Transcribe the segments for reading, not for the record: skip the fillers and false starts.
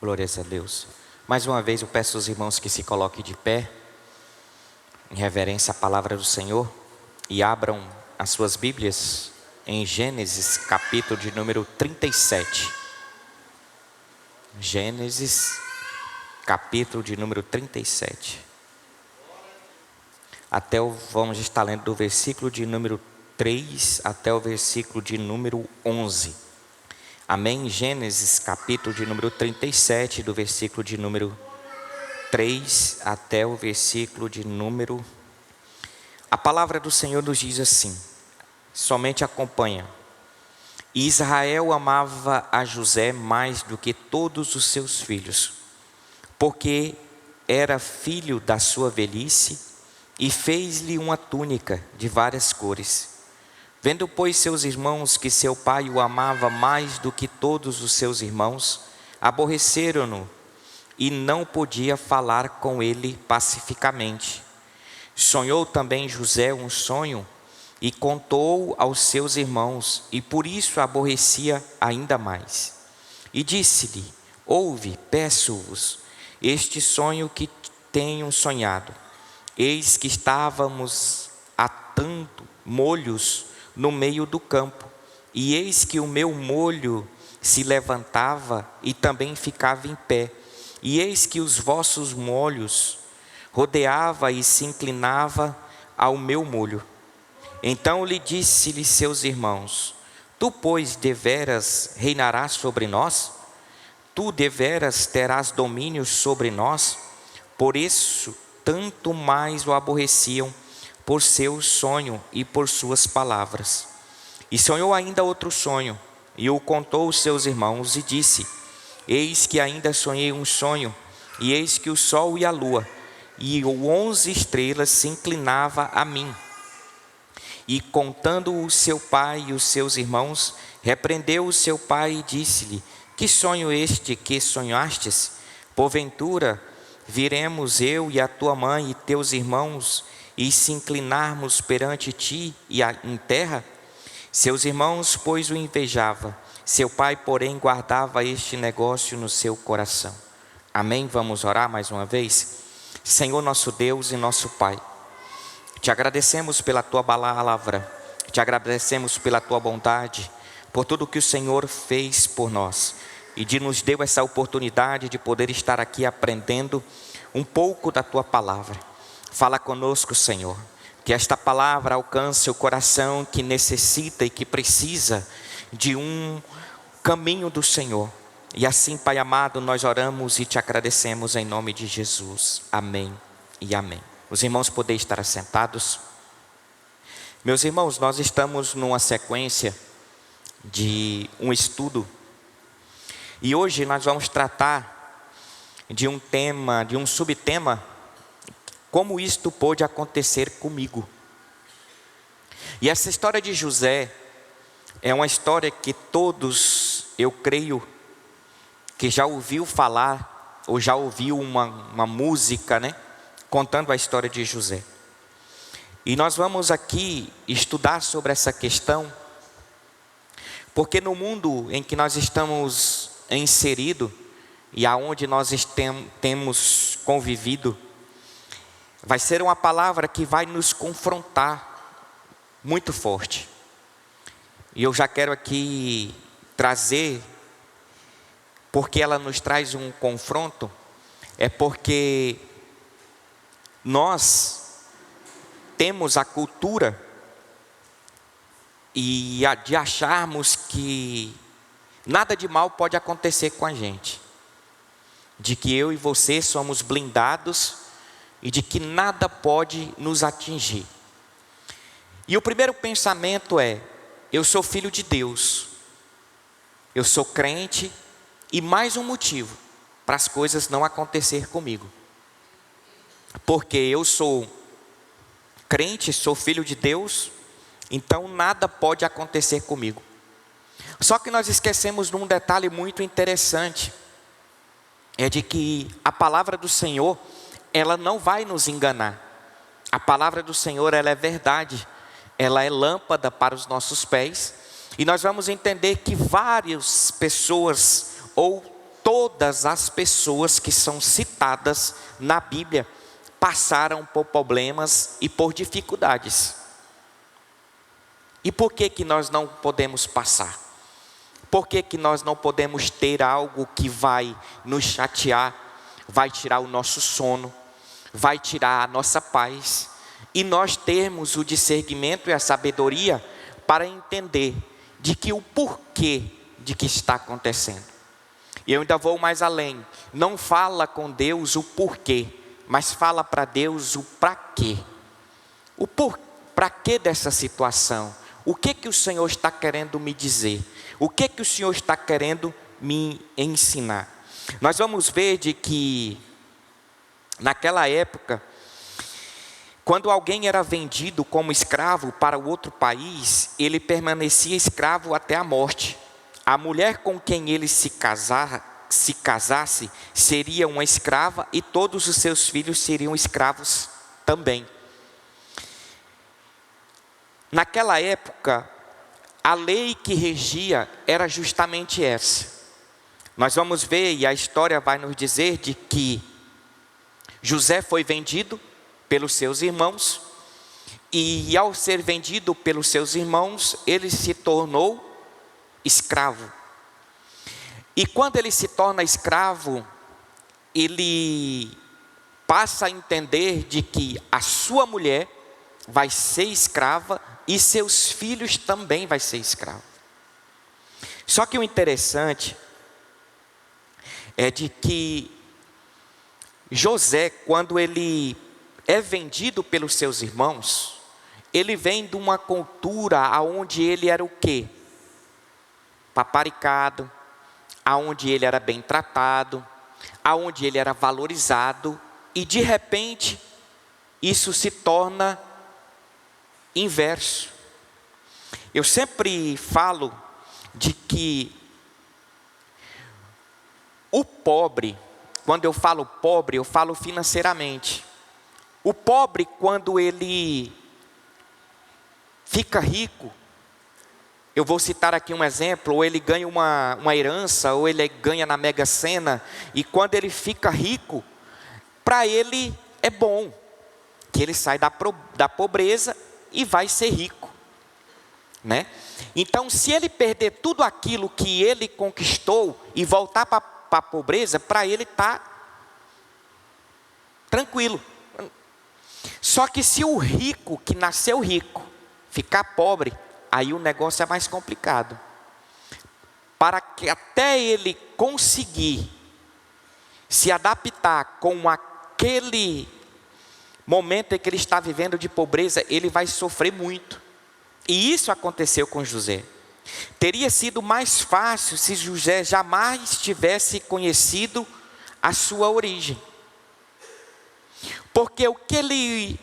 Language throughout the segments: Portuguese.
Glórias a Deus. Mais uma vez eu peço aos irmãos que se coloquem de pé, em reverência à palavra do Senhor, e abram as suas Bíblias em Gênesis, capítulo de número 37. Gênesis, capítulo de número 37. Vamos estar lendo do versículo de número 3 até o versículo de número 11. Amém? Gênesis, capítulo de número 37, do versículo de número 3 até o versículo de número... A palavra do Senhor nos diz assim, somente acompanha. Israel amava a José mais do que todos os seus filhos, porque era filho da sua velhice, e fez-lhe uma túnica de várias cores. Vendo, pois, seus irmãos que seu pai o amava mais do que todos os seus irmãos, aborreceram-no e não podia falar com ele pacificamente. Sonhou também José um sonho e contou aos seus irmãos, e por isso aborrecia ainda mais. E disse-lhe: ouve, peço-vos, este sonho que tenho sonhado. Eis que estávamos atando molhos no meio do campo, e eis que o meu molho se levantava e também ficava em pé, e eis que os vossos molhos rodeava e se inclinava ao meu molho. Então lhe disse-lhe seus irmãos: tu, pois, deveras reinarás sobre nós? Tu deveras terás domínio sobre nós? Por isso, tanto mais o aborreciam por seu sonho e por suas palavras. E sonhou ainda outro sonho, e o contou aos seus irmãos, e disse: eis que ainda sonhei um sonho, e eis que o sol e a lua, e 11 estrelas se inclinava a mim. E contando o seu pai e os seus irmãos, repreendeu o seu pai e disse-lhe: que sonho este que sonhastes? Porventura viremos eu e a tua mãe e teus irmãos e se inclinarmos perante ti em terra? Seus irmãos, pois, o invejavam. Seu pai, porém, guardava este negócio no seu coração. Amém? Vamos orar mais uma vez? Senhor nosso Deus e nosso Pai, te agradecemos pela tua palavra, te agradecemos pela tua bondade, por tudo que o Senhor fez por nós, e nos deu essa oportunidade de poder estar aqui aprendendo um pouco da tua palavra. Fala conosco, Senhor, que esta palavra alcance o coração que necessita e que precisa de um caminho do Senhor. E assim, Pai amado, nós oramos e te agradecemos em nome de Jesus. Amém e amém. Os irmãos podem estar assentados. Meus irmãos, nós estamos numa sequência de um estudo. E hoje nós vamos tratar de um tema, de um subtema: como isto pôde acontecer comigo. E essa história de José é uma história que todos, eu creio, que já ouviu falar, ou já ouviu uma música, contando a história de José. E nós vamos aqui estudar sobre essa questão, porque no mundo em que nós estamos inseridos, e aonde nós temos convivido, vai ser uma palavra que vai nos confrontar muito forte. E eu já quero aqui trazer, porque ela nos traz um confronto, é porque nós temos a cultura de acharmos que nada de mal pode acontecer com a gente, de que eu e você somos blindados e de que nada pode nos atingir. E o primeiro pensamento é: eu sou filho de Deus, eu sou crente, e mais um motivo para as coisas não acontecer comigo, porque eu sou crente, sou filho de Deus, então nada pode acontecer comigo. Só que nós esquecemos de um detalhe muito interessante, é de que a palavra do Senhor, ela não vai nos enganar. A palavra do Senhor, ela é verdade, ela é lâmpada para os nossos pés, e nós vamos entender que várias pessoas ou todas as pessoas que são citadas na Bíblia passaram por problemas e por dificuldades. E por que que nós não podemos passar? Por que que nós não podemos ter algo que vai nos chatear, vai tirar o nosso sono, vai tirar a nossa paz, e nós termos o discernimento e a sabedoria para entender de que o porquê de que está acontecendo. E eu ainda vou mais além, não fala com Deus o porquê, mas fala para Deus o para quê. O para quê dessa situação? O que que o Senhor está querendo me dizer? O que que o Senhor está querendo me ensinar? Nós vamos ver de que naquela época, quando alguém era vendido como escravo para o outro país, ele permanecia escravo até a morte. A mulher com quem ele se casasse seria uma escrava e todos os seus filhos seriam escravos também. Naquela época, a lei que regia era justamente essa. Nós vamos ver, e a história vai nos dizer de que José foi vendido pelos seus irmãos, e ao ser vendido pelos seus irmãos, ele se tornou escravo. E quando ele se torna escravo, ele passa a entender de que a sua mulher vai ser escrava e seus filhos também vai ser escravo. Só que o interessante é de que José, quando ele é vendido pelos seus irmãos, ele vem de uma cultura onde ele era o quê? Paparicado, aonde ele era bem tratado, aonde ele era valorizado, e de repente isso se torna inverso. Eu sempre falo de que o pobre, quando eu falo pobre, eu falo financeiramente. O pobre, quando ele fica rico, eu vou citar aqui um exemplo, ou ele ganha uma herança, ou ele ganha na Mega Sena, e quando ele fica rico, para ele é bom, que ele sai da pobreza e vai ser rico, né? Então, se ele perder tudo aquilo que ele conquistou e voltar para a pobreza, para ele está tranquilo. Só que se o rico, que nasceu rico, ficar pobre, aí o negócio é mais complicado. Para que até ele conseguir se adaptar com aquele momento em que ele está vivendo de pobreza, ele vai sofrer muito. E isso aconteceu com José. Teria sido mais fácil se José jamais tivesse conhecido a sua origem. Porque o que ele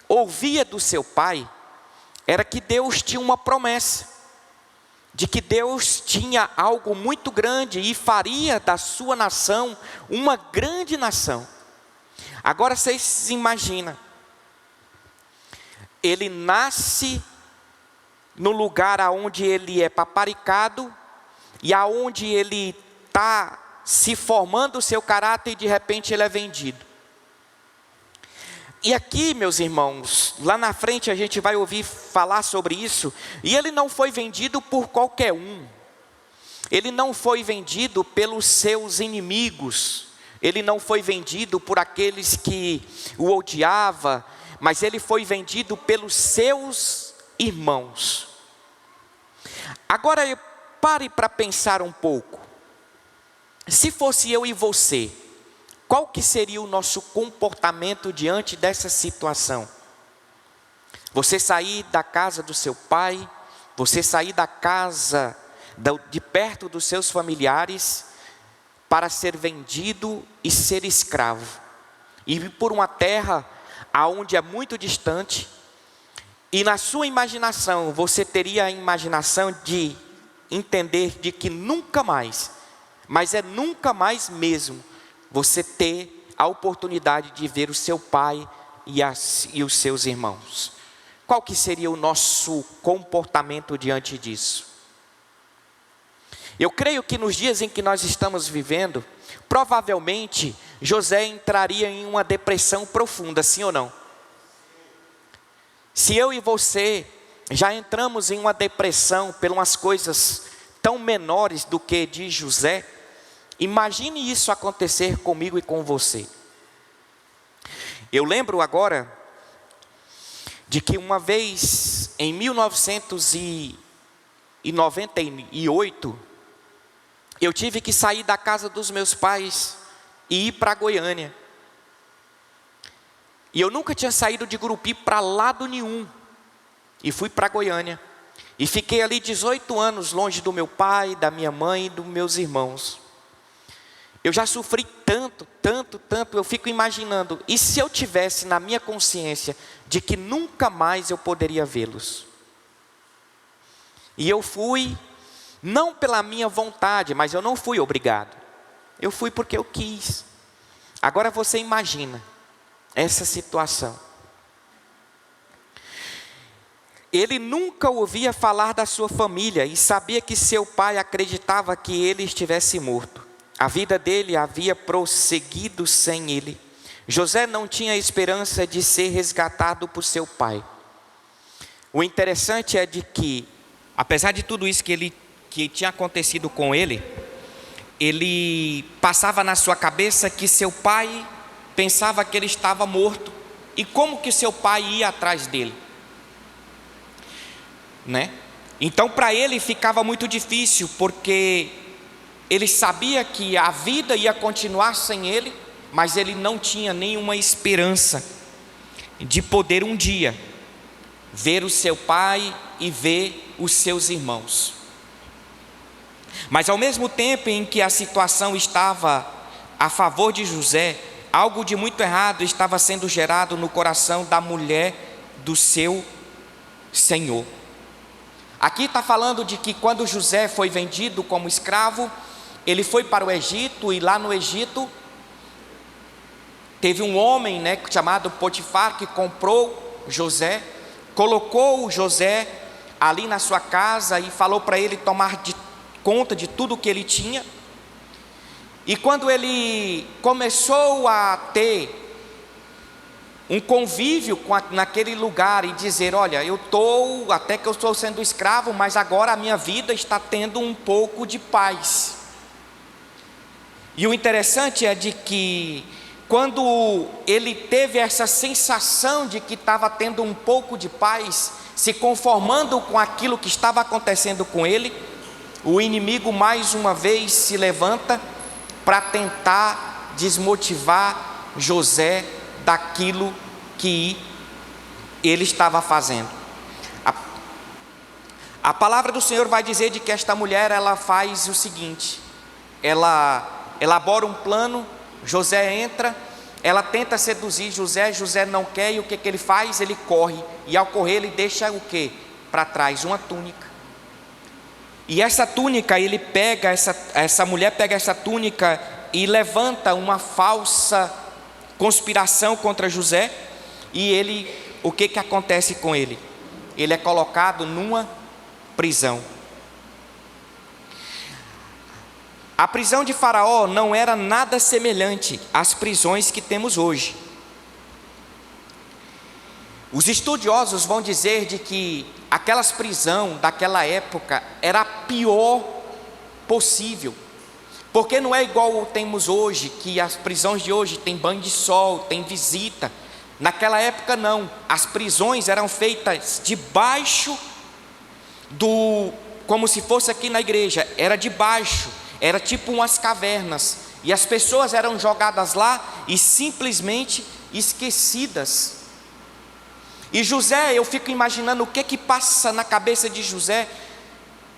ouvia do seu pai era que Deus tinha uma promessa, de que Deus tinha algo muito grande e faria da sua nação uma grande nação. Agora vocês imaginam, ele nasce no lugar aonde ele é paparicado e aonde ele está se formando o seu caráter, e de repente ele é vendido. E aqui, meus irmãos, lá na frente a gente vai ouvir falar sobre isso. E ele não foi vendido por qualquer um. Ele não foi vendido pelos seus inimigos. Ele não foi vendido por aqueles que o odiavam. Mas ele foi vendido pelos seus irmãos. Agora pare para pensar um pouco. Se fosse eu e você, qual que seria o nosso comportamento diante dessa situação? Você sair da casa do seu pai, você sair da casa de perto dos seus familiares para ser vendido e ser escravo. E ir por uma terra aonde é muito distante. E na sua imaginação, você teria a imaginação de entender de que nunca mais, mas é nunca mais mesmo, você ter a oportunidade de ver o seu pai e os seus irmãos. Qual que seria o nosso comportamento diante disso? Eu creio que nos dias em que nós estamos vivendo, provavelmente José entraria em uma depressão profunda, sim ou não? Se eu e você já entramos em uma depressão por umas coisas tão menores do que de José, imagine isso acontecer comigo e com você. Eu lembro agora de que uma vez em 1998, eu tive que sair da casa dos meus pais e ir para Goiânia. E eu nunca tinha saído de Gurupi para lado nenhum. E fui para Goiânia. E fiquei ali 18 anos longe do meu pai, da minha mãe e dos meus irmãos. Eu já sofri tanto, eu fico imaginando, e se eu tivesse na minha consciência de que nunca mais eu poderia vê-los? E eu fui, não pela minha vontade, mas eu não fui obrigado. Eu fui porque eu quis. Agora você imagina essa situação. Ele nunca ouvia falar da sua família e sabia que seu pai acreditava que ele estivesse morto. A vida dele havia prosseguido sem ele. José não tinha esperança de ser resgatado por seu pai. O interessante é de que, apesar de tudo isso que tinha acontecido com ele, ele passava na sua cabeça que seu pai pensava que ele estava morto. E como que seu pai ia atrás dele? Então para ele ficava muito difícil, porque ele sabia que a vida ia continuar sem ele, mas ele não tinha nenhuma esperança de poder um dia ver o seu pai e ver os seus irmãos. Mas ao mesmo tempo em que a situação estava a favor de José, algo de muito errado estava sendo gerado no coração da mulher do seu senhor. Aqui está falando de que quando José foi vendido como escravo, ele foi para o Egito, e lá no Egito teve um homem chamado Potifar, que comprou José, colocou José ali na sua casa e falou para ele tomar conta de tudo que ele tinha. E quando ele começou a ter um convívio naquele lugar e dizer, olha, até que eu estou sendo escravo, mas agora a minha vida está tendo um pouco de paz. E o interessante é de que quando ele teve essa sensação de que estava tendo um pouco de paz, se conformando com aquilo que estava acontecendo com ele, o inimigo mais uma vez se levanta para tentar desmotivar José daquilo que ele estava fazendo. A palavra do Senhor vai dizer de que esta mulher, ela faz o seguinte: ela elabora um plano. José entra, ela tenta seduzir José, José não quer, e o que ele faz? Ele corre, e ao correr ele deixa o que para trás? Uma túnica. E essa túnica, essa mulher pega essa túnica e levanta uma falsa conspiração contra José, e o que acontece com ele? Ele é colocado numa prisão. A prisão de Faraó não era nada semelhante às prisões que temos hoje. Os estudiosos vão dizer de que aquelas prisões daquela época era a pior possível, porque não é igual temos hoje, que as prisões de hoje tem banho de sol, tem visita. Naquela época não, as prisões eram feitas debaixo como se fosse aqui na igreja, era debaixo. Era tipo umas cavernas, e as pessoas eram jogadas lá e simplesmente esquecidas. E José, eu fico imaginando o que passa na cabeça de José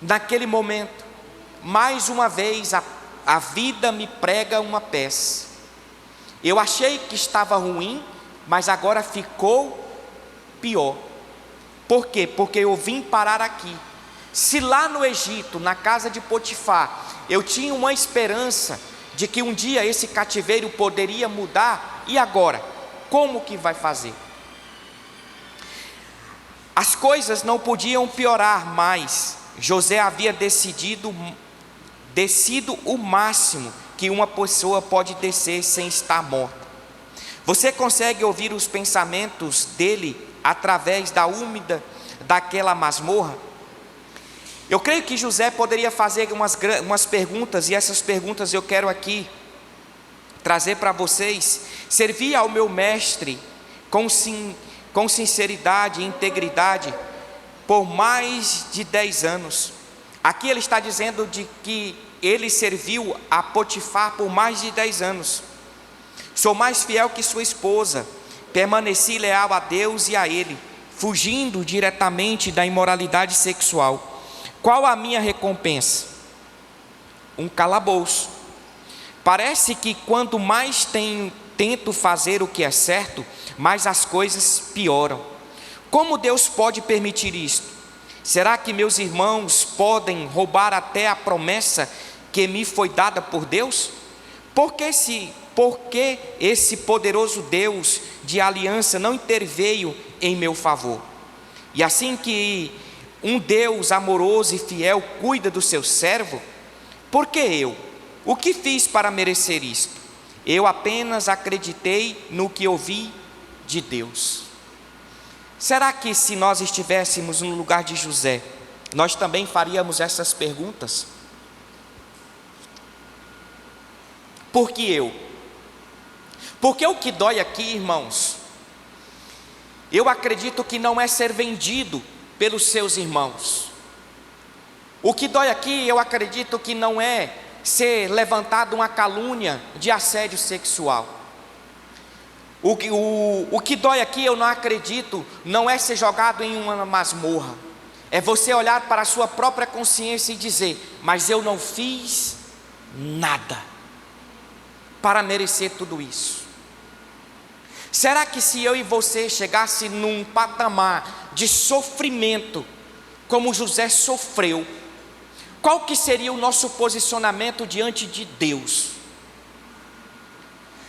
naquele momento. Mais uma vez a vida me prega uma peça. Eu achei que estava ruim, mas agora ficou pior. Por quê? Porque eu vim parar aqui. Se lá no Egito, na casa de Potifar, eu tinha uma esperança de que um dia esse cativeiro poderia mudar, e agora? Como que vai fazer? As coisas não podiam piorar mais. José havia decidido descido o máximo que uma pessoa pode descer sem estar morta. Você consegue ouvir os pensamentos dele através da úmida daquela masmorra? Eu creio que José poderia fazer umas perguntas, e essas perguntas eu quero aqui trazer para vocês. Servir ao meu mestre com sinceridade e integridade por mais de 10 anos. Aqui ele está dizendo de que ele serviu a Potifar por mais de 10 anos. Sou mais fiel que sua esposa, permaneci leal a Deus e a ele, fugindo diretamente da imoralidade sexual. Qual a minha recompensa? Um calabouço. Parece que quanto mais tento fazer o que é certo, mais as coisas pioram. Como Deus pode permitir isto? Será que meus irmãos podem roubar até a promessa que me foi dada por Deus? Por que esse poderoso Deus de aliança não interveio em meu favor? E assim que um Deus amoroso e fiel cuida do seu servo, por que eu? O que fiz para merecer isto? Eu apenas acreditei no que ouvi de Deus. Será que se nós estivéssemos no lugar de José, nós também faríamos essas perguntas? Por que eu? Porque o que dói aqui, irmãos, eu acredito que não é ser vendido pelos seus irmãos. O que dói aqui, eu acredito que não é ser levantado uma calúnia de assédio sexual. O que dói aqui, eu não acredito, não é ser jogado em uma masmorra. É você olhar para a sua própria consciência e dizer: mas eu não fiz nada para merecer tudo isso. Será que se eu e você chegasse num patamar de sofrimento, como José sofreu, qual que seria o nosso posicionamento diante de Deus?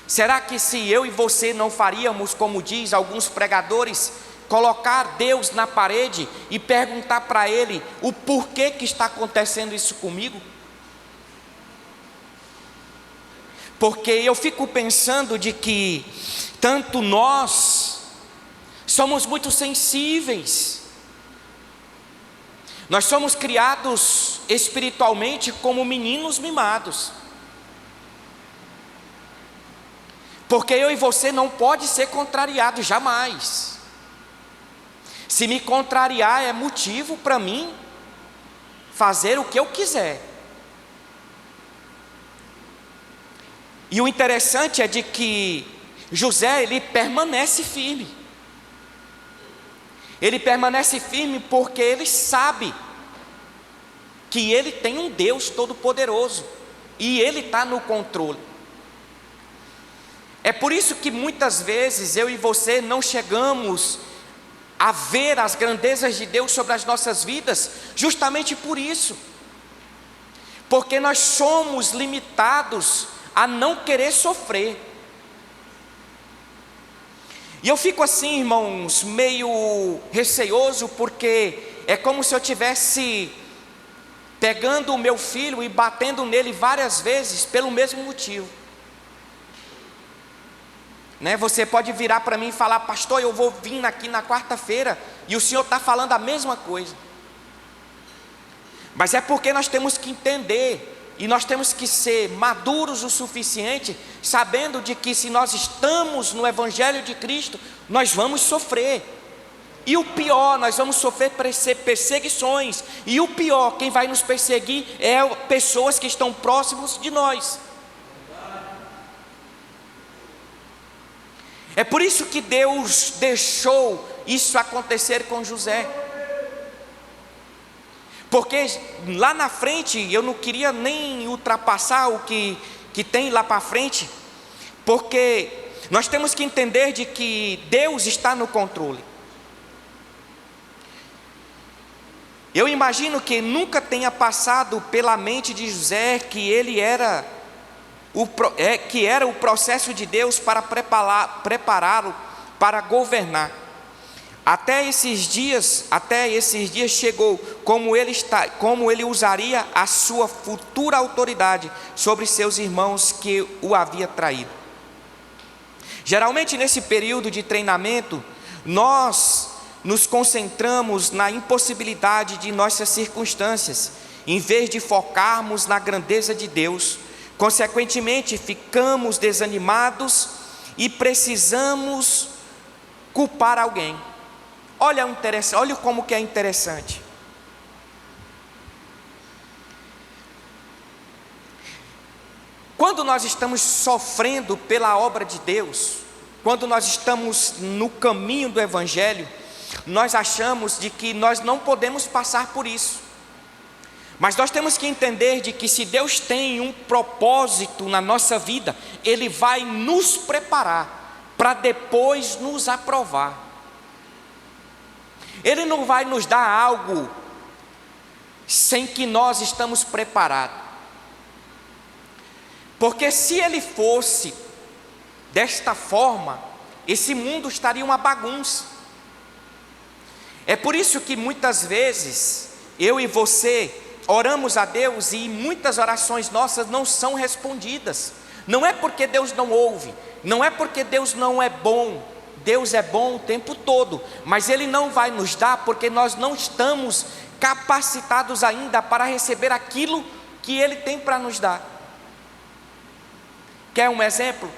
Será que se eu e você não faríamos, como diz alguns pregadores, colocar Deus na parede e perguntar para Ele o porquê que está acontecendo isso comigo? Porque eu fico pensando de que tanto nós somos muito sensíveis. Nós somos criados espiritualmente como meninos mimados. Porque eu e você não pode ser contrariado jamais. Se me contrariar é motivo para mim fazer o que eu quiser. E o interessante é de que José, ele permanece firme. Ele permanece firme porque ele sabe que ele tem um Deus todo-poderoso e ele está no controle. É por isso que muitas vezes eu e você não chegamos a ver as grandezas de Deus sobre as nossas vidas, justamente por isso. Porque nós somos limitados a não querer sofrer. E eu fico assim, irmãos, meio receoso, porque é como se eu tivesse pegando o meu filho e batendo nele várias vezes pelo mesmo motivo. Você pode virar para mim e falar: pastor, eu vou vir aqui na quarta-feira e o senhor está falando a mesma coisa. Mas é porque nós temos que entender e nós temos que ser maduros o suficiente, sabendo de que se nós estamos no Evangelho de Cristo, nós vamos sofrer. E o pior, nós vamos sofrer perseguições. E o pior, quem vai nos perseguir é pessoas que estão próximos de nós. É por isso que Deus deixou isso acontecer com José. Porque lá na frente, eu não queria nem ultrapassar o que tem lá para frente, porque nós temos que entender de que Deus está no controle. Eu imagino que nunca tenha passado pela mente de José que era o processo de Deus para prepará-lo para governar. Até esses dias chegou como ele usaria a sua futura autoridade sobre seus irmãos que o havia traído. Geralmente nesse período de treinamento, nós nos concentramos na impossibilidade de nossas circunstâncias, em vez de focarmos na grandeza de Deus. Consequentemente, ficamos desanimados e precisamos culpar alguém. Olha como que é interessante. Quando nós estamos sofrendo pela obra de Deus, quando nós estamos no caminho do Evangelho, nós achamos de que nós não podemos passar por isso. Mas nós temos que entender de que se Deus tem um propósito na nossa vida, Ele vai nos preparar para depois nos aprovar. Ele não vai nos dar algo sem que nós estamos preparados. Porque se Ele fosse desta forma, esse mundo estaria uma bagunça. É por isso que muitas vezes eu e você oramos a Deus e muitas orações nossas não são respondidas. Não é porque Deus não ouve, não é porque Deus não é bom. Deus é bom o tempo todo, mas Ele não vai nos dar porque nós não estamos capacitados ainda para receber aquilo que Ele tem para nos dar. Quer um exemplo?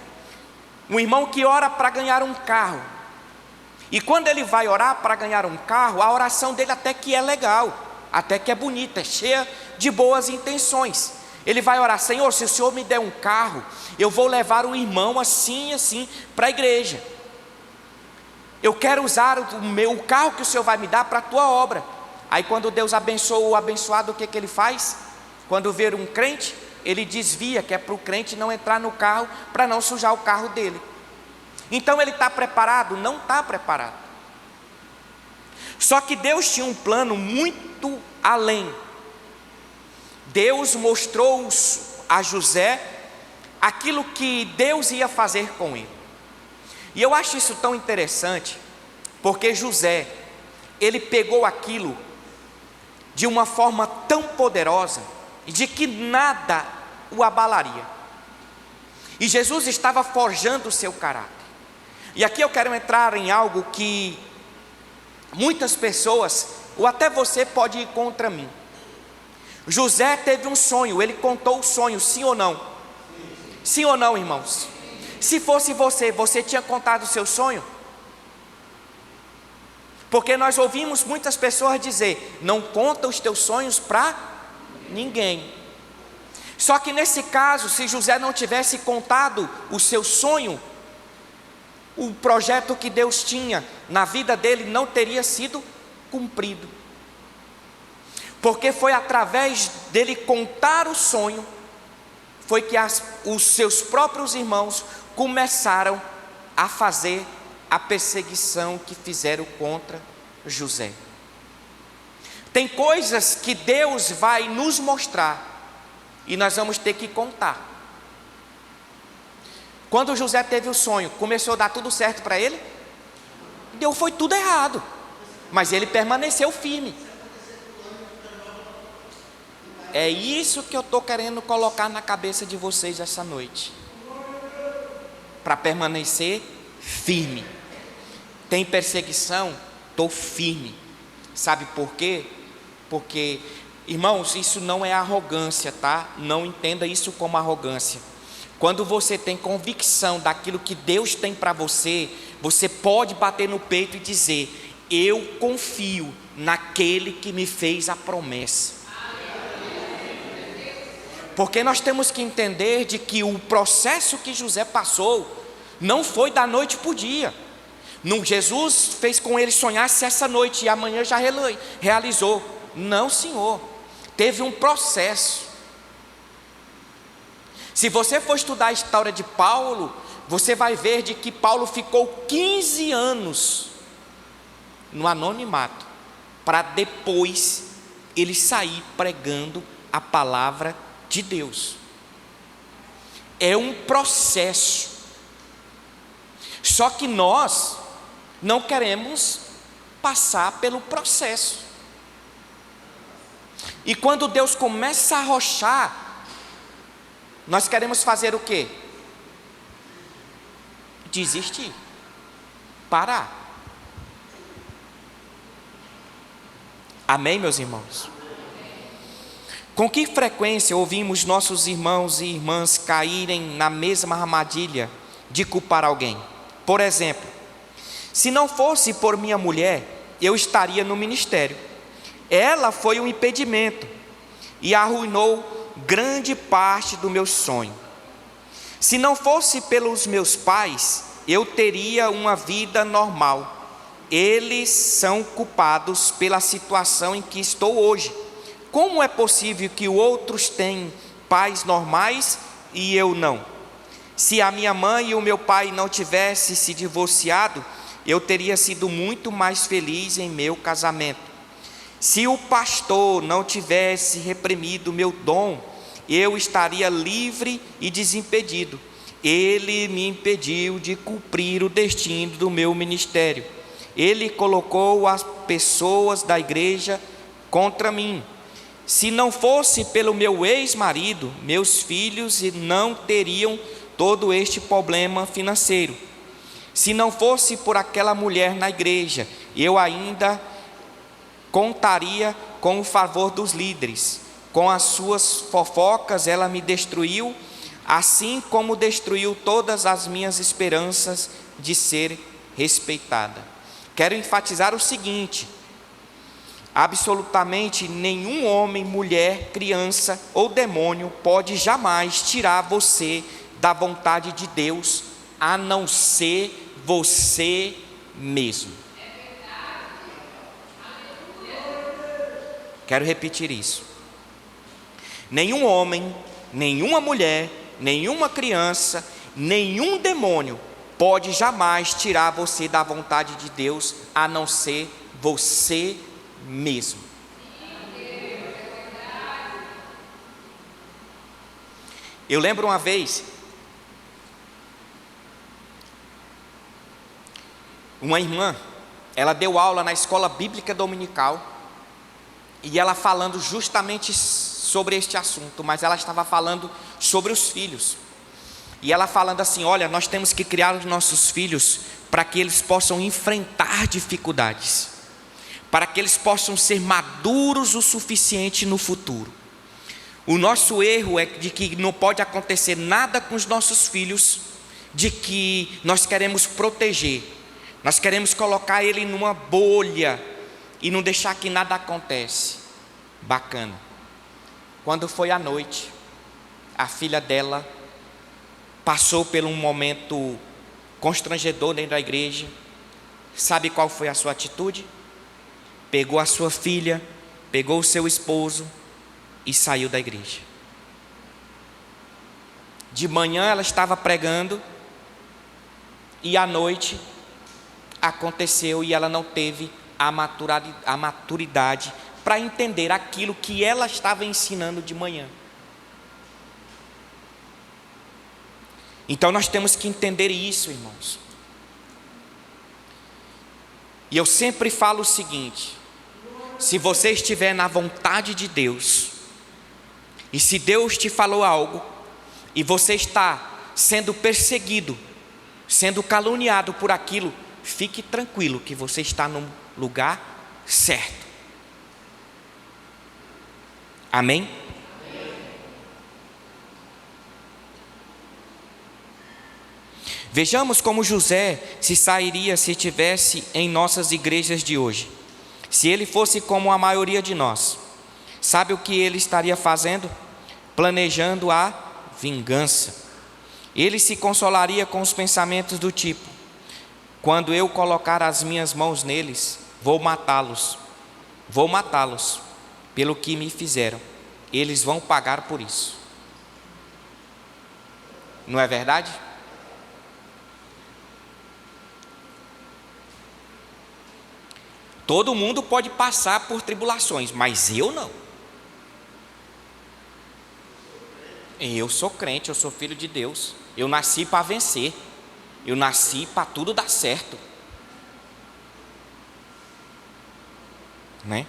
Um irmão que ora para ganhar um carro, e quando ele vai orar para ganhar um carro, a oração dele até que é legal, até que é bonita, é cheia de boas intenções. Ele vai orar: Senhor, se o Senhor me der um carro, eu vou levar o irmão assim e assim para a igreja. Eu quero usar o carro que o Senhor vai me dar para a tua obra. Aí quando Deus abençoa o abençoado, o que ele faz? Quando vê um crente, ele desvia, que é para o crente não entrar no carro, para não sujar o carro dele. Então ele está preparado? Não está preparado. Só que Deus tinha um plano muito além. Deus mostrou a José aquilo que Deus ia fazer com ele. E eu acho isso tão interessante, porque José, ele pegou aquilo de uma forma tão poderosa, de que nada o abalaria. E Jesus estava forjando o seu caráter. E aqui eu quero entrar em algo que muitas pessoas, ou até você, pode ir contra mim. José teve um sonho, ele contou o sonho, sim ou não? Sim ou não, irmãos? Se fosse você tinha contado o seu sonho? Porque nós ouvimos muitas pessoas dizer: não conta os teus sonhos para ninguém. Só que nesse caso, se José não tivesse contado o seu sonho, o projeto que Deus tinha na vida dele não teria sido cumprido. Porque foi através dele contar o sonho, foi que os seus próprios irmãos começaram a fazer a perseguição que fizeram contra José. Tem coisas que Deus vai nos mostrar e nós vamos ter que contar. Quando José teve o sonho, começou a dar tudo certo para ele? Foi tudo errado, mas ele permaneceu firme. É isso que eu estou querendo colocar na cabeça de vocês essa noite, para permanecer firme. Tem perseguição? Estou firme. Sabe por quê? Porque, irmãos, isso não é arrogância, tá? Não entenda isso como arrogância. Quando você tem convicção daquilo que Deus tem para você, você pode bater no peito e dizer: eu confio naquele que me fez a promessa. Porque nós temos que entender de que o processo que José passou não foi da noite para o dia. Jesus fez com ele sonhasse essa noite e amanhã já realizou. Não, Senhor. Teve um processo. Se você for estudar a história de Paulo, você vai ver de que Paulo ficou 15 anos no anonimato, para depois ele sair pregando a palavra de Deus. É um processo. Só que nós não queremos passar pelo processo. E quando Deus começa a arrochar, nós queremos fazer o quê? Desistir, parar. Amém, meus irmãos? Com que frequência ouvimos nossos irmãos e irmãs caírem na mesma armadilha de culpar alguém? Por exemplo, se não fosse por minha mulher, eu estaria no ministério. Ela foi um impedimento e arruinou grande parte do meu sonho. Se não fosse pelos meus pais, eu teria uma vida normal. Eles são culpados pela situação em que estou hoje. Como é possível que outros tenham pais normais e eu não? Se a minha mãe e o meu pai não tivessem se divorciado, eu teria sido muito mais feliz em meu casamento. Se o pastor não tivesse reprimido meu dom, eu estaria livre e desimpedido. Ele me impediu de cumprir o destino do meu ministério. Ele colocou as pessoas da igreja contra mim. Se não fosse pelo meu ex-marido, meus filhos não teriam todo este problema financeiro. Se não fosse por aquela mulher na igreja, eu ainda contaria com o favor dos líderes. Com as suas fofocas, ela me destruiu, assim como destruiu todas as minhas esperanças de ser respeitada. Quero enfatizar o seguinte: absolutamente nenhum homem, mulher, criança ou demônio pode jamais tirar você da vontade de Deus, a não ser você mesmo. Quero repetir isso. Nenhum homem, nenhuma mulher, nenhuma criança, nenhum demônio pode jamais tirar você da vontade de Deus, a não ser você mesmo. Eu lembro uma vez, uma irmã, ela deu aula na escola bíblica dominical, e ela falando justamente sobre este assunto, mas ela estava falando sobre os filhos. E ela falando assim: olha, nós temos que criar os nossos filhos para que eles possam enfrentar dificuldades, para que eles possam ser maduros o suficiente no futuro. O nosso erro é de que não pode acontecer nada com os nossos filhos, de que nós queremos proteger, nós queremos colocar ele numa bolha e não deixar que nada acontece. Bacana. Quando foi à noite, a filha dela passou por um momento constrangedor dentro da igreja. Sabe qual foi a sua atitude? Pegou a sua filha, pegou o seu esposo e saiu da igreja. De manhã ela estava pregando e à noite aconteceu e ela não teve a maturidade para entender aquilo que ela estava ensinando de manhã. Então nós temos que entender isso, irmãos. E eu sempre falo o seguinte: se você estiver na vontade de Deus, e se Deus te falou algo, e você está sendo perseguido, sendo caluniado por aquilo, fique tranquilo que você está no lugar certo. Amém? Vejamos como José se sairia se estivesse em nossas igrejas de hoje. Se ele fosse como a maioria de nós, sabe o que ele estaria fazendo? Planejando a vingança. Ele se consolaria com os pensamentos do tipo: quando eu colocar as minhas mãos neles, vou matá-los pelo que me fizeram, eles vão pagar por isso. Não é verdade? Todo mundo pode passar por tribulações, mas eu não. Eu sou crente, eu sou filho de Deus. Eu nasci para vencer. Eu nasci para tudo dar certo. né?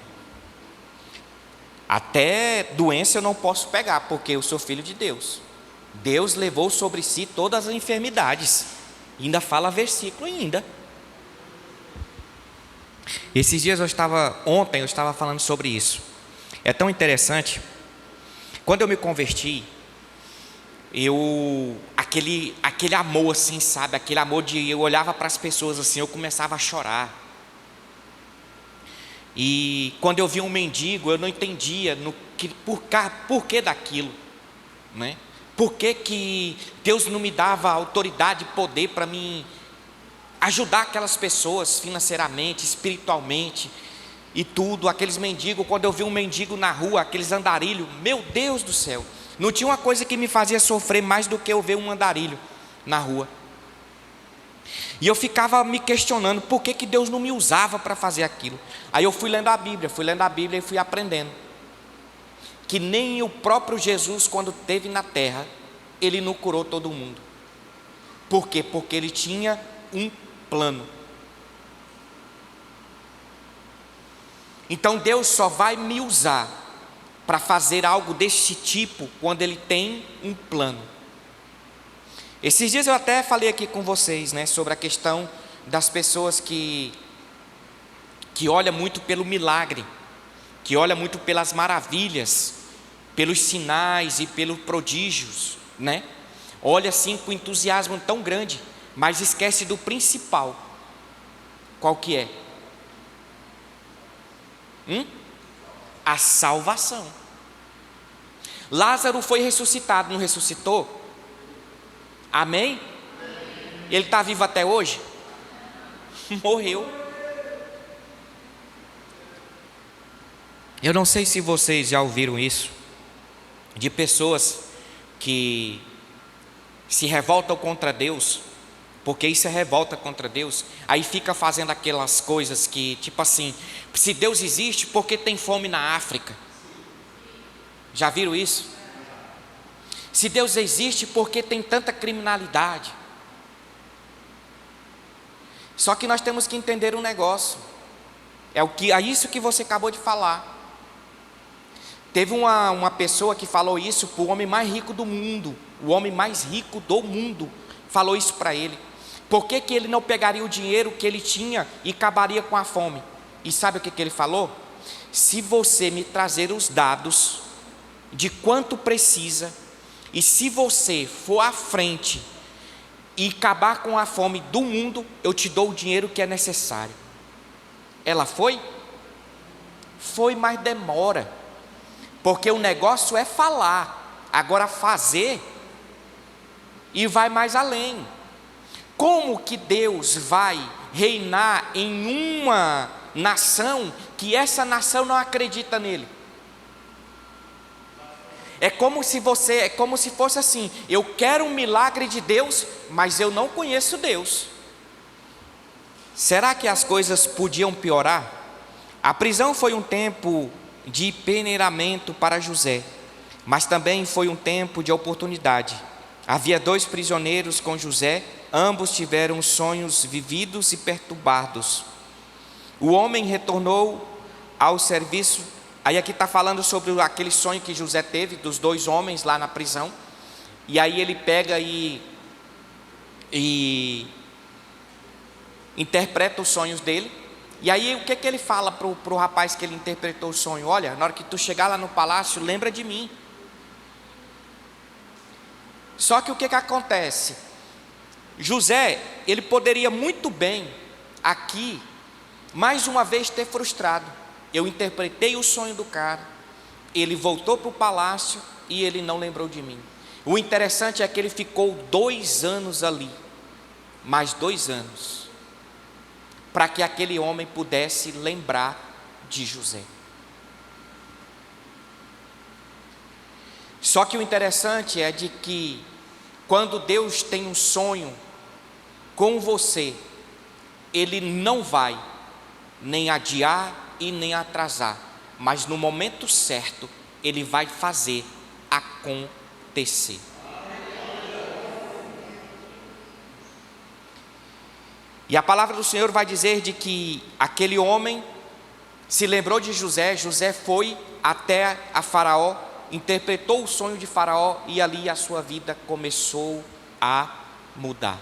Até doença eu não posso pegar, porque eu sou filho de Deus. Deus levou sobre si todas as enfermidades. Ainda fala versículo ainda. Esses dias ontem eu estava falando sobre isso. É tão interessante. Quando eu me converti, aquele amor assim, sabe? Aquele amor de eu olhava para as pessoas assim, eu começava a chorar. E quando eu via um mendigo, eu não entendia por que daquilo, né? Por que Deus não me dava autoridade e poder para me ajudar aquelas pessoas financeiramente, espiritualmente e tudo. Aqueles mendigos, quando eu vi um mendigo na rua, aqueles andarilhos, meu Deus do céu, não tinha uma coisa que me fazia sofrer mais do que eu ver um andarilho na rua. E eu ficava me questionando por que Deus não me usava para fazer aquilo. Aí eu fui lendo a Bíblia e fui aprendendo que nem o próprio Jesus, quando esteve na terra, ele não curou todo mundo. Por quê? Porque ele tinha um plano. Então Deus só vai me usar para fazer algo desse tipo quando ele tem um plano. Esses dias eu até falei aqui com vocês, né, sobre a questão das pessoas que olham muito pelo milagre, que olham muito pelas maravilhas, pelos sinais e pelos prodígios, né? Olha assim com entusiasmo tão grande, mas esquece do principal. Qual que é? A salvação. Lázaro foi ressuscitado, não ressuscitou? Amém? Ele está vivo até hoje? Morreu. Eu não sei se vocês já ouviram isso, de pessoas que se revoltam contra Deus, porque isso é revolta contra Deus, aí fica fazendo aquelas coisas que, tipo assim, se Deus existe, por que tem fome na África? Já viram isso? Se Deus existe, por que tem tanta criminalidade? Só que nós temos que entender um negócio. É isso que você acabou de falar. Teve uma pessoa que falou isso para o homem mais rico do mundo. O homem mais rico do mundo falou isso para ele. Por que ele não pegaria o dinheiro que ele tinha e acabaria com a fome? E sabe o que ele falou? Se você me trazer os dados de quanto precisa, e se você for à frente e acabar com a fome do mundo, eu te dou o dinheiro que é necessário. Ela foi? Foi, mas demora. Porque o negócio é falar, agora fazer, e vai mais além. Como que Deus vai reinar em uma nação que essa nação não acredita nele? É como se fosse assim: eu quero um milagre de Deus, mas eu não conheço Deus. Será que as coisas podiam piorar? A prisão foi um tempo de peneiramento para José, mas também foi um tempo de oportunidade. Havia 2 prisioneiros com José, ambos tiveram sonhos vividos e perturbados. O homem retornou ao serviço. Aí aqui está falando sobre aquele sonho que José teve, dos 2 homens lá na prisão. E aí ele pega e interpreta os sonhos dele. E aí o que ele fala para o rapaz que ele interpretou o sonho? Olha, na hora que tu chegar lá no palácio, lembra de mim. Só que o que acontece? José, ele poderia muito bem aqui, mais uma vez, ter frustrado. Eu interpretei o sonho do cara, ele voltou para o palácio e ele não lembrou de mim. O interessante é que ele ficou 2 anos ali, mais 2 anos, para que aquele homem pudesse lembrar de José. Só que o interessante é de que quando Deus tem um sonho com você, Ele não vai nem adiar e nem atrasar, mas no momento certo Ele vai fazer acontecer. E a palavra do Senhor vai dizer de que aquele homem, se lembrou de José. José foi até a Faraó, interpretou o sonho de Faraó, e ali a sua vida começou a mudar.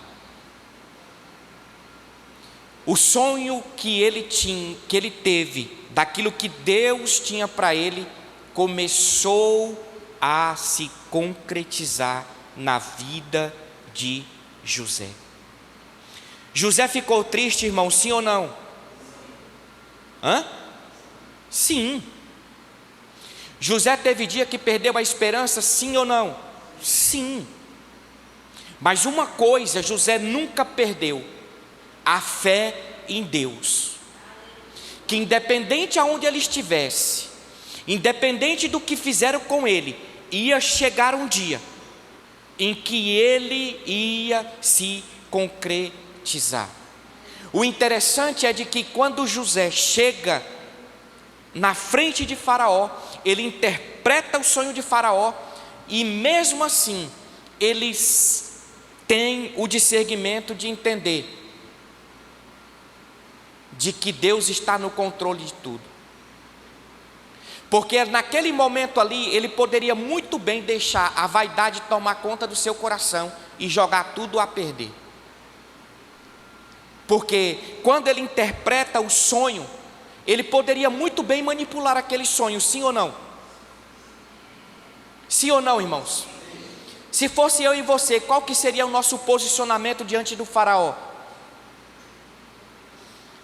O sonho que ele teve, daquilo que Deus tinha para ele, começou a se concretizar na vida de José. José ficou triste, irmão, sim ou não? Sim. José teve dia que perdeu a esperança, sim ou não? Sim. Mas uma coisa José nunca perdeu: a fé em Deus. Que independente aonde ele estivesse, independente do que fizeram com ele, ia chegar um dia em que ele ia se concretizar. O interessante é de que quando José chega na frente de Faraó, ele interpreta o sonho de Faraó, e mesmo assim eles têm o discernimento de entender de que Deus está no controle de tudo. Porque naquele momento ali, ele poderia muito bem deixar a vaidade tomar conta do seu coração e jogar tudo a perder. Porque quando ele interpreta o sonho, ele poderia muito bem manipular aquele sonho, sim ou não? Sim ou não, irmãos? Se fosse eu e você, qual que seria o nosso posicionamento diante do Faraó?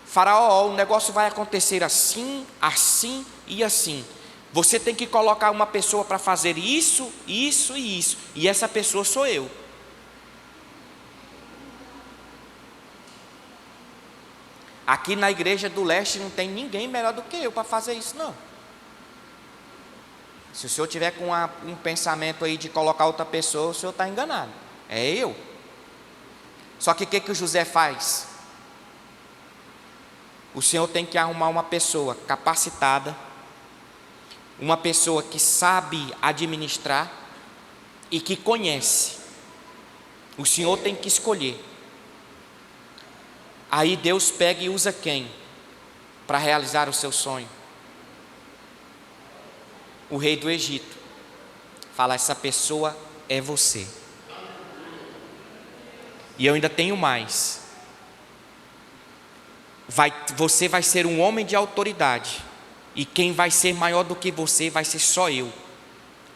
Faraó, o negócio vai acontecer assim, assim e assim. Você tem que colocar uma pessoa para fazer isso, isso e isso. E essa pessoa sou eu. Aqui na igreja do leste não tem ninguém melhor do que eu para fazer isso, não. Se o senhor tiver com um pensamento aí de colocar outra pessoa, o senhor está enganado. É eu. Só que o que o José faz? O Senhor tem que arrumar uma pessoa capacitada, uma pessoa que sabe administrar e que conhece. O Senhor tem que escolher. Aí Deus pega e usa quem para realizar o seu sonho? O rei do Egito. Fala: essa pessoa é você. E eu ainda tenho mais. Você vai ser um homem de autoridade, e quem vai ser maior do que você vai ser só eu.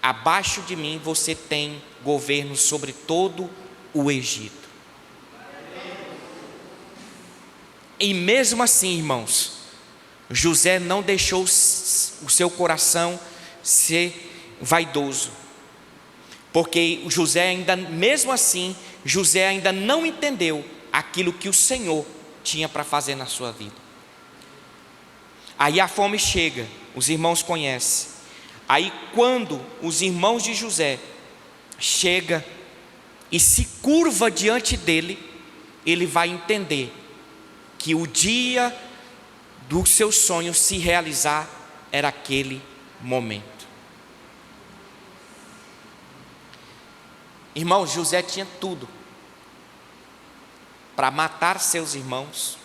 Abaixo de mim você tem governo sobre todo o Egito. E mesmo assim, irmãos, José não deixou o seu coração ser vaidoso, porque José ainda, mesmo assim, José ainda não entendeu aquilo que o Senhor tinha para fazer na sua vida. Aí a fome chega, os irmãos conhecem. Aí quando os irmãos de José chega e se curva diante dele, ele vai entender que o dia do seu sonho se realizar era aquele momento. Irmão, José tinha tudo para matar seus irmãos.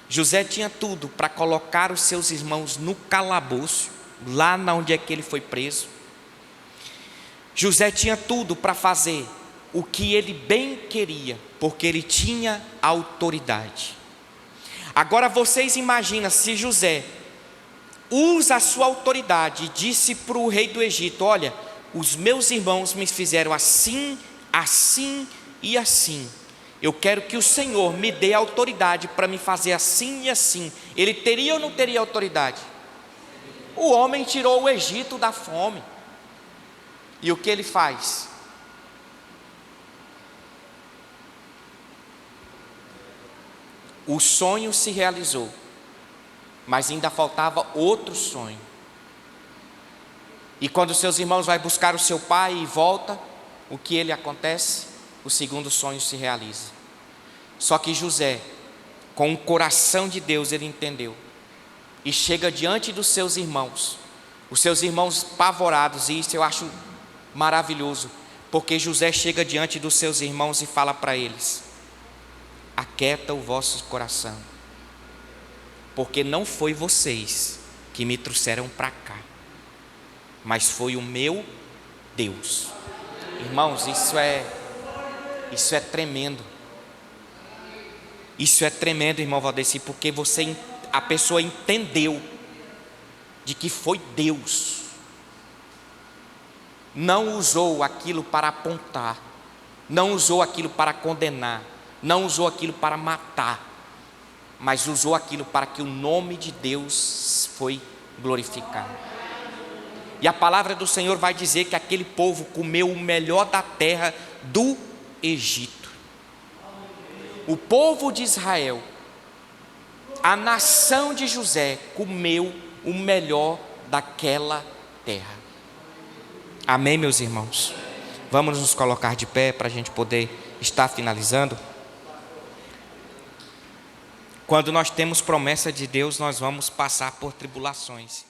José tinha tudo para colocar os seus irmãos no calabouço, lá onde é que ele foi preso. José tinha tudo para fazer o que ele bem queria, porque ele tinha autoridade. Agora vocês imaginam se José usa a sua autoridade e disse para o rei do Egito: olha, os meus irmãos me fizeram assim, assim e assim. Eu quero que o Senhor me dê autoridade para me fazer assim e assim. Ele teria ou não teria autoridade? O homem tirou o Egito da fome. E o que ele faz? O sonho se realizou, mas ainda faltava outro sonho. E quando seus irmãos vão buscar o seu pai e volta, o que ele acontece? O segundo sonho se realiza. Só que José, com o coração de Deus, ele entendeu. E chega diante dos seus irmãos. Os seus irmãos pavorados, e isso eu acho maravilhoso. Porque José chega diante dos seus irmãos e fala para eles: aquieta o vosso coração. Porque não foi vocês que me trouxeram para cá, mas foi o meu Deus. Irmãos, isso é tremendo. Isso é tremendo, irmão Valdeci, porque a pessoa entendeu de que foi Deus. Não usou aquilo para apontar, não usou aquilo para condenar, não usou aquilo para matar, mas usou aquilo para que o nome de Deus foi glorificado. E a palavra do Senhor vai dizer que aquele povo comeu o melhor da terra do Egito. O povo de Israel, a nação de José, comeu o melhor daquela terra. Amém, meus irmãos? Vamos nos colocar de pé para a gente poder estar finalizando. Quando nós temos promessa de Deus, nós vamos passar por tribulações.